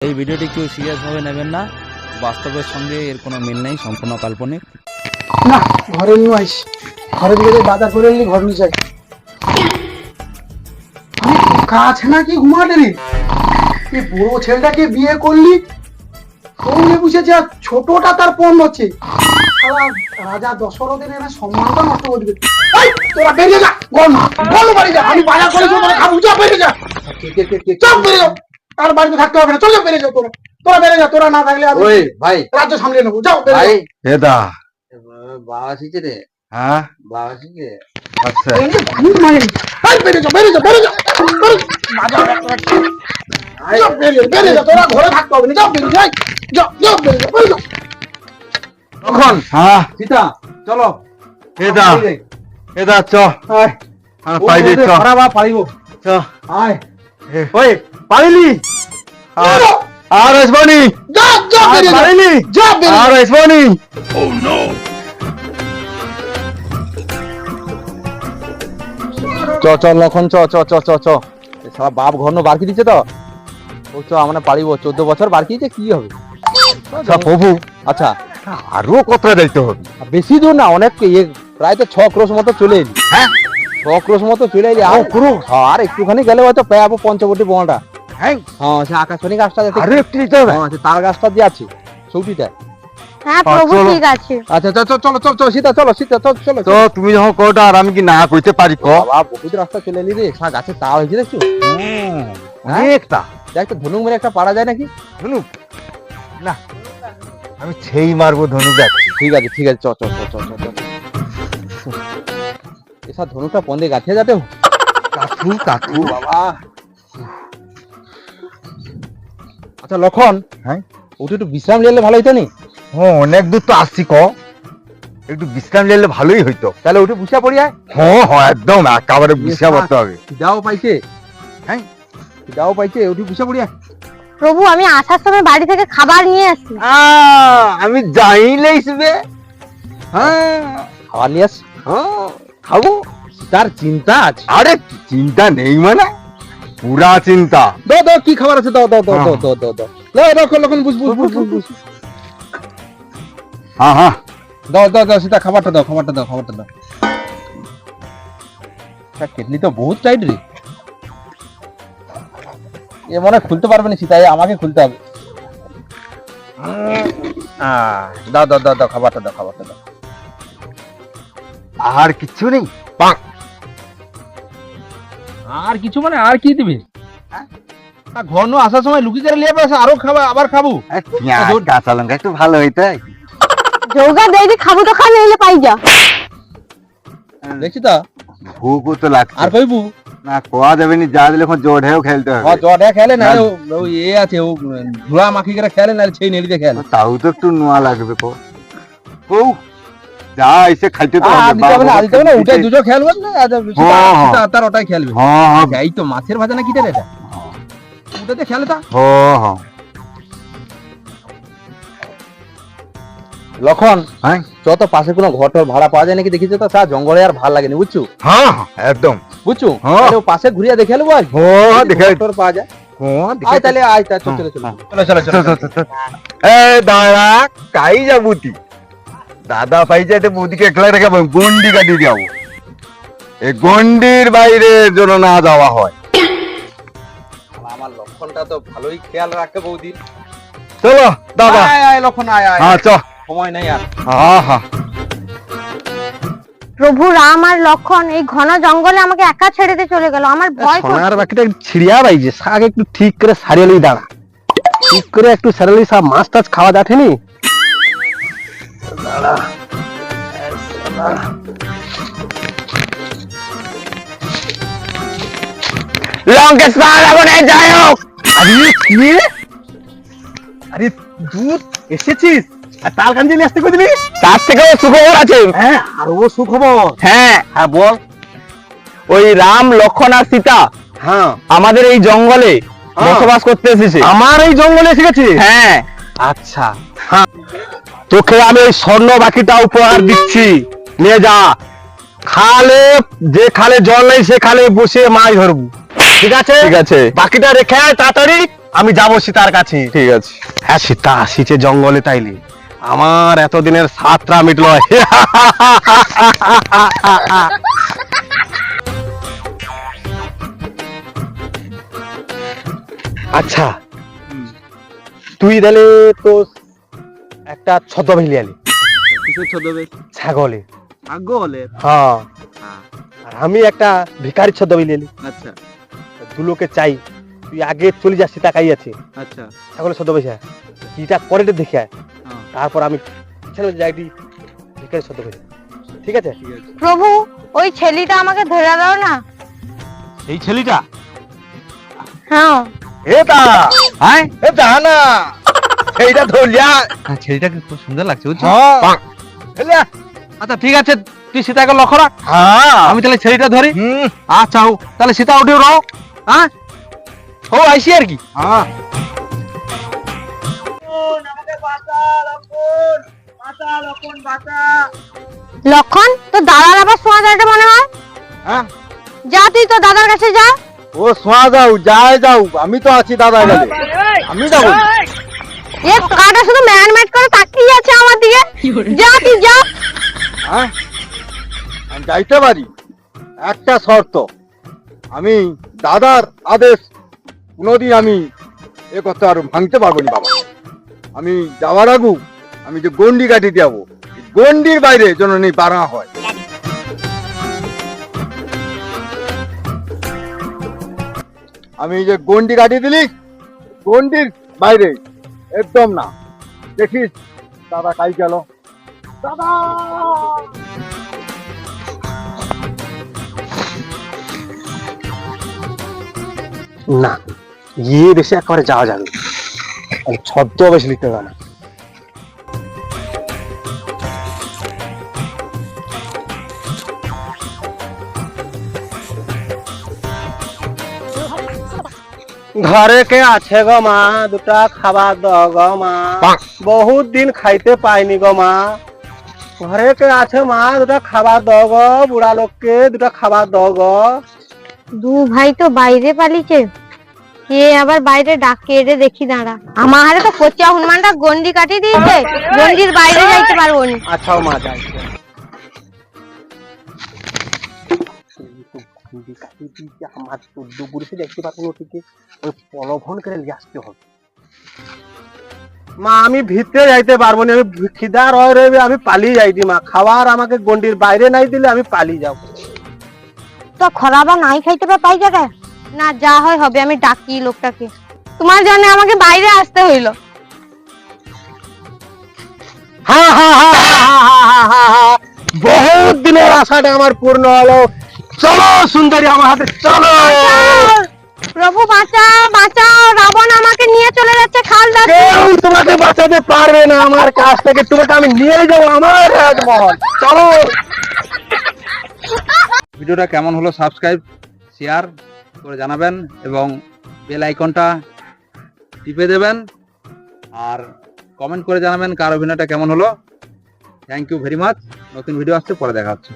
এই ভিডিওটি কেউ সিরিয়াসভাবে নেবেন না, বাস্তবের সঙ্গে এর কোনো মিল নেই, সম্পূর্ণ কাল্পনিক। না ঘরে নিয়ে আইস, ঘরে দিকে বাজার করে নিয়ে ঘর নিয়ে যাই। কাছে নাকি ঘুমাতে রে, এই বড় ছেলেটাকে বিয়ে করলি সঙ্গে বুঝেছে, আর ছোটটা তার পণ হচ্ছে। রাজা দশরথের এনে সম্মানটা নষ্ট করে দিবে। তোরা বেরিয়ে যা, গল্প বাড়ি যা, আমি বাজার করে খাবো, যা বেরিয়ে যা, চল বেরিয়ে যাও। আর বাড়িতে থাকতে হবে না, চল যা বেরিয়ে যাও। তোরা বেরিয়ে যা, তোরা না থাকলে আমি ভাই রাজ্য সামলে নেবো। যাও ভাই এদা বাবা শিখে রে, হ্যাঁ বাবা শিখে আচ্ছা বেরিয়ে যাও, বেরিয়ে যাও, বেরিয়ে যাও, বেরিয়ে যাও। তোরা ঘরে থাকতে হবে না, যাও বেরিয়ে যাই, যাও যাও বেরিয়ে যাও, বেরিয়ে যাও। তখন হ্যাঁ সীতা চলো এদা এদা চ আয় পাইলে চ খারাপ পারিব চ আয়, ওই পারিলি আর আসবানি যা যা বেরিয়ে যাও, পাইলি যা বেরিয়ে আর যাও। আসবানি চ চ লক্ষণ চ চ চ চ চ সারা বাপ ঘর বারকি দিচ্ছে তো ও চ আমরা পারিব 14 বছর বারকি দিচ্ছে কি হবে। আচ্ছা প্রভু আচ্ছা আরো কতটা যাইতে হবে? বেশি দূর না, অনেক প্রায় তো 6 ক্রোশ মতো চলে এলি। হ্যাঁ 6 ক্রোশ মতো চলে এলি। আর আর একটুখানি গেলে হয়তো পেয়াবো পঞ্চবটি বনটা। হ্যাঁ হ্যাঁ সে আকাশবাণী গাছটা দেখতে, আরো একটু যেতে হবে। হ্যাঁ সে তাল গাছটা দিয়ে আছে সৌটিটা। হ্যাঁ প্রভু চলো। ঠিক আছে। আচ্ছা চলো চলো চলো চলো সীতা চলো সীতা চলো চলো তো তুমি যখন কোটা আর আমি কি না কইতে পারি ক বাবা বহুত রাস্তা চলে এলি রে, গাছে তা হয়েছে দেখছো। অনেকটা দেখ তো ধনুক মেরে একটা পারা যায় নাকি। ধনুক না আমি সেই মারবো ধনুক যাচ্ছি। ঠিক আছে ঠিক আছে চ চ চ চ চ এসব ধনুকটা পন্দে গাছে যাতে কাকু কাকু বাবা। আচ্ছা লক্ষণ, হ্যাঁ ওটা একটু বিশ্রাম নিলে ভালো হইতো নি? হ্যাঁ অনেক দূর তো আসছি ক, একটু বিশ্রাম নিলে ভালোই হইতো। তাহলে ওটা বুঝা পড়ি আয়। হ্যাঁ হ্যাঁ একদম একেবারে বিশ্রাম করতে হবে। যাও পাইছে, হ্যাঁ যাও পাইছে ওটি বুঝা পড়ি আয়। প্রভু আমি আসার সময় বাড়ি থেকে খাবার নিয়ে আসি। আমি যাইলেই শুবে। হ্যাঁ খাবার নিয়ে আস। হ্যাঁ খাবো। তার চিন্তা আছে। আরে চিন্তা নেই মানে পুরা চিন্তা। দাও দাও কি খাবার আছে, দাও দাও দাও হ্যাঁ। দাও দাও দাও দাও দাও লক্ষণ লক্ষণ বুঝ বুঝ বুঝ বুঝ। হ্যাঁ হ্যাঁ দাও দাও দাও সেটা খাবারটা দাও, খাবারটা দাও, খাবারটা দাও। কেটলি তো বহুত টাইট রে, এ মনে হয় খুলতে পারবে না সীতা, আমাকে খুলতে হবে। দাও দাও দাও দাও খাবারটা দাও, খাবারটা দাও। আর কিচ্ছু নেই। আর কিছু মানে আর কি দিবে? ঘন আসার সময় লুকি করে নিয়ে আসে, আরো খাবা আবার খাবো। পেঁয়াজ কাঁচা লঙ্কা একটু ভালো হইতে। যোগা দেই খাবো তো খাবে এলে পাই যা। দেখছি তো ভুকও তো লাগছে। আর কইবু না কোয়া যাবে নি, যা দিলে এখন জোর হেও খেলতে হবে। জটা খেলে না ও এ আছে, ও ধুলা মাখি করে খেলে না সেই নেড়িতে খেলে। তাও তো একটু নোয়া লাগবে কো। ও যা এসে খাইতে তো হবে। দিতে হবে না, দিতে হবে না, ওটাই দুটো খেলবে না, তার ওটাই খেলবে। হ্যাঁ হ্যাঁ এই তো মাছের ভাজা না কি রে এটা, ওটাতে খেলে তা। হ্যাঁ হ্যাঁ লক্ষণ হ্যাঁ যত পাশে কোনো ঘর টর ভাড়া পাওয়া যায় নাকি দেখিছো তো, স্যার জঙ্গলে আর ভাল লাগেনি বুঝছো হ্যাঁ একদম। বুঝছো। হ্যাঁ। তাহলে ও পাশে ঘুরিয়ে দেখে নেবো আর হ্যাঁ দেখে ঘর পাওয়া যায়। হ্যাঁ আয় তাহলে আয় তা চল চলে চলো চলো চলো চলো। এ দাঁড়া কাই যাবুতি দাদা পাইছে তো বুদিকে একলা রেখে গন্ডি কাটি যাবো। এই গন্ডির বাইরে যেন না যাওয়া হয়। আমার লক্ষণটা তো ভালোই খেয়াল রাখে বৌদি। চলো দাদা। আয় আয় লক্ষণ আয় আয়, হ্যাঁ চ। সময় নেই আর। হ্যাঁ হ্যাঁ প্রভু রাম আর লক্ষণ এই ঘন জঙ্গলে আমাকে একা ছেড়ে দিয়ে চলে গেল, আমার ভয় করছে। সোনার বাকিটা ছিড়িয়া বাইছে, শাক একটু ঠিক করে সারিয়ালি দাঁড়া, ঠিক করে একটু সারিয়ালি সব মাছ টাছ খাওয়া যাঠেনি। লঙ্কেশ্বর আগুনে যাই হোক। আরে কি রে? আরে দুধ এসেছিস আর তাল কাঞ্জি নিয়ে আসতে কইলি? তার থেকেও সুখবর আছে। হ্যাঁ আরো সুখবর। হ্যাঁ হ্যাঁ বল। ওই রাম লক্ষণ আর সীতা হ্যাঁ আমাদের এই জঙ্গলে বসবাস করতে এসেছে। আমার এই জঙ্গলে এসে গেছে? হ্যাঁ। আচ্ছা হ্যাঁ, তোকে আমি এই স্বর্ণ বাকিটা উপহার দিচ্ছি, নিয়ে যা। খালে যে খালে জল নেই সে খালে বসে মাছ ধরবো, ঠিক আছে? ঠিক আছে, বাকিটা রেখে আয় তাড়াতাড়ি। আমি যাবো সীতার কাছে। ঠিক আছে। হ্যাঁ সীতা আসিছে জঙ্গলে তাইলে আমার এতদিনের সাতটা মিটলো। আচ্ছা তুই তাহলে তো একটা ছদ্মবেশ লিয়ে আলি কিসের ছদ্মবেশ? ছাগলে। ছাগলের? হ্যাঁ হ্যাঁ। আর আমি একটা ভিখারি ছদ্মবেশ লিয়ে আলি। আচ্ছা দুলোকে চাই তুই আগে চলে যাস সীতা কাই আছে আচ্ছা। ছাগলের ছদ্মবেশে কিটা করে দেখে আয়। হ্যাঁ, তারপর আমি ছেলে যাইটি ভিখারি ছদ্মবেশ। ঠিক আছে? ঠিক আছে। প্রভু ওই ছেলেটা আমাকে ধরে দাও না। এই ছেলেটা হ্যাঁ এটা হ্যাঁ এটা না এইটা ধরলিয়া। ছেলেটাকে খুব সুন্দর লাগছে বুঝছো? হ্যাঁ এলা আচ্ছা ঠিক আছে, তুই সীতাকে লক্ষ্য রাখ, হ্যাঁ আমি তাহলে ছেলেটা ধরি। আচ্ছা হোক, তাহলে সীতা উঠে রও। হ্যাঁ ও আইসি আর কি। হ্যাঁ লক্ষণ তো দাদার আবার শোয়া যাবে মনে হয়। হ্যাঁ যা তুই তো দাদার কাছে যা। ও শোয়া যাও যাই যাও আমি তো আছি দাদা গেলে আমি যাবো। এ কাটা শুধু ম্যান ম্যাট করে তাকিয়ে আছে আমার দিকে। যা তুই যা। হ্যাঁ আমি যাইতে পারি, একটা শর্ত, আমি দাদার আদেশ কোনোদিন আমি এ কথা আর ভাঙতে পারবো না বাবা। আমি যাওয়ার আগু আমি যে গন্ডি কাটি যাবো, গন্ডির বাইরে যেন নেই বাড়া হয়। আমি যে গন্ডি কাটিয়ে দিলি, গন্ডির বাইরে একদম না। দেখিস দাদা কাই গেল। দাদা না ইয়ে বেশি একেবারে যাওয়া যাবে, ছদ্মবেশ লিখতে হবে না। ঘরে কে আছে গো মা, দুটা খাবার দাও গো মা, বহুত দিন খাইতে পাইনি গো মা। ঘরে কে আছে মা, দুটা খাবার দাও গো, বুড়া লোককে দুটা খাবার দাও গো। দু ভাই তো বাইরে পালিছে, কে আবার বাইরে ডাকে রে দেখি দাঁড়া। আমার হারে তো কচা হনুমানটা গন্ডি কাটিয়ে দিয়েছে, গন্ডির বাইরে যাইতে পারবো না। আচ্ছা মা যাই। আমার চোদ্দ পুরুষে দেখতে পাচ্ছি ওটিকে ওই প্রলোভন করে নিয়ে আসতে হবে। মা আমি ভিতরে যাইতে পারবো না, আমি খিদা রয়ে আমি পালিয়ে যাইতি মা। খাবার আমাকে গন্ডির বাইরে নাই দিলে আমি পালিয়ে যাবো। তো খরাবা নাই খাইতে পাই যাবে না, যা হয় হবে, আমি ডাকি লোকটাকে। তোমার জন্য আমাকে বাইরে আসতে হইলো। বহুত দিনের আশাটা আমার পূর্ণ হলো। চলো সুন্দরী আমার হাতে চলো। প্রভু বাঁচাও বাঁচাও, রাবণ আমাকে নিয়ে চলে যাচ্ছে খাল দাঁড়। কেউ তোমাকে বাঁচাতে পারবে না আমার কাছ থেকে, তোমাকে আমি নিয়ে যাবো আমার রাজমহল। চলো। ভিডিওটা কেমন হলো সাবস্ক্রাইব শেয়ার করে জানাবেন এবং বেল আইকনটা টিপে দেবেন আর কমেন্ট করে জানাবেন কার অভিনয়টা কেমন হলো। Thank you very much. নতুন ভিডিও আসছে, পরে দেখা হচ্ছে।